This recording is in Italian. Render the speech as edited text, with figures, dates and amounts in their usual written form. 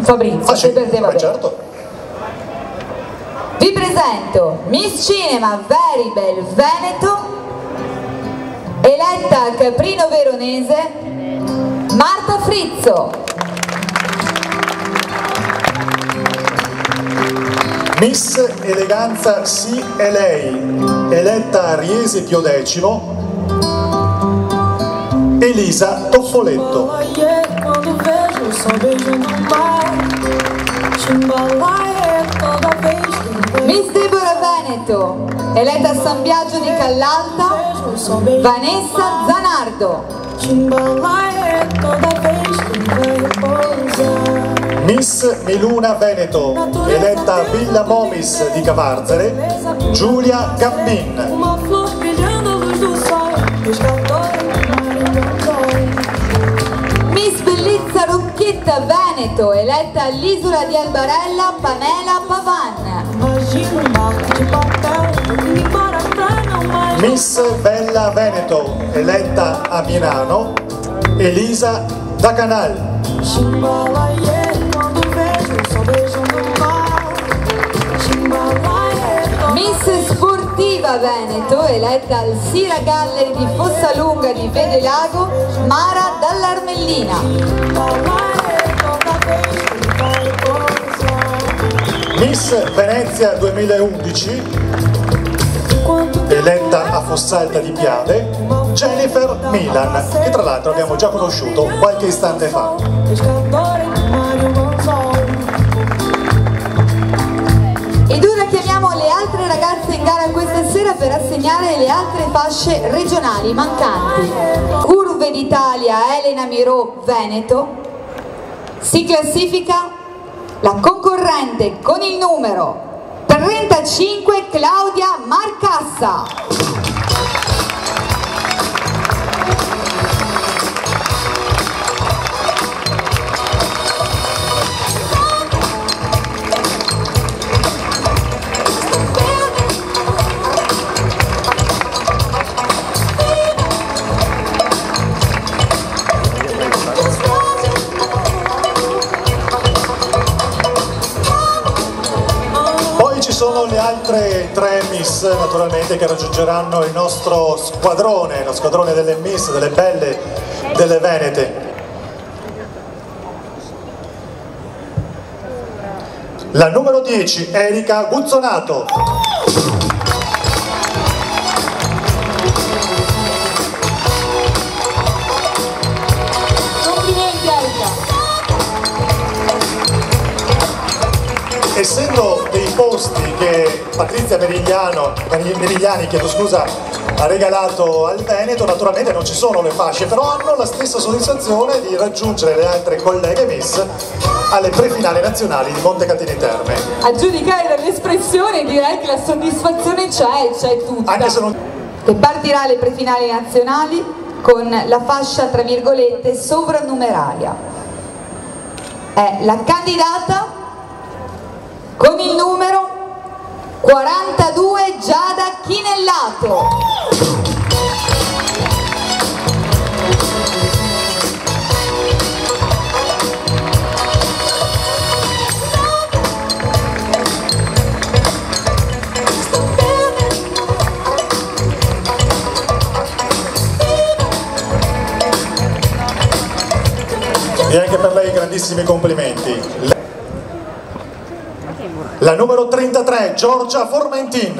Fabrizio, se per te va bene. Certo. Vi presento Miss Cinema Veribel Veneto, eletta Caprino Veronese, Marta Frizzo. Miss Eleganza sì è lei, eletta Riesi Pio X, Elisa Toffoletto. Miss Deborah Veneto, eletta a San Biagio di Callalta, Vanessa Zanardo. Miss Miluna Veneto, eletta a Villa Momis di Cavarzere, Giulia Gambin. Miss Bellezza Rocchetta Veneto, eletta all'Isola di Albarella, Pamela Pavan. Miss Bella Veneto, eletta a Milano, Elisa Da Canal. Miss Sportiva Veneto, eletta al Sira Gallery di Fossalunga di Vedelago, Mara Dall'Armellina. Miss Venezia 2011, eletta a Fossalta di Piave, Jennifer Milan, che tra l'altro abbiamo già conosciuto qualche istante fa. Ed ora chiamiamo le altre ragazze in gara questa sera per assegnare le altre fasce regionali mancanti. Curve d'Italia Elena Mirò Veneto. Si classifica la concorrente con il numero 35 Claudia Marcassa. Sono le altre tre Miss naturalmente che raggiungeranno il nostro squadrone, lo squadrone delle Miss, delle belle, delle venete. La numero 10, Erika Guzzonato. Complimenti Erika. Essendo dei posti che Patrizia Merigliani ha regalato al Veneto, naturalmente non ci sono le fasce, però hanno la stessa soddisfazione di raggiungere le altre colleghe Miss alle prefinali nazionali di Montecatini Terme. A giudicare dall'espressione direi che la soddisfazione c'è tutta. Anche se non... Che partirà alle prefinali nazionali con la fascia tra virgolette sovrannumeraria. È la candidata con il numero 42 Giada Chinellato. E anche per lei grandissimi complimenti. La numero 33, Giorgia Formentin.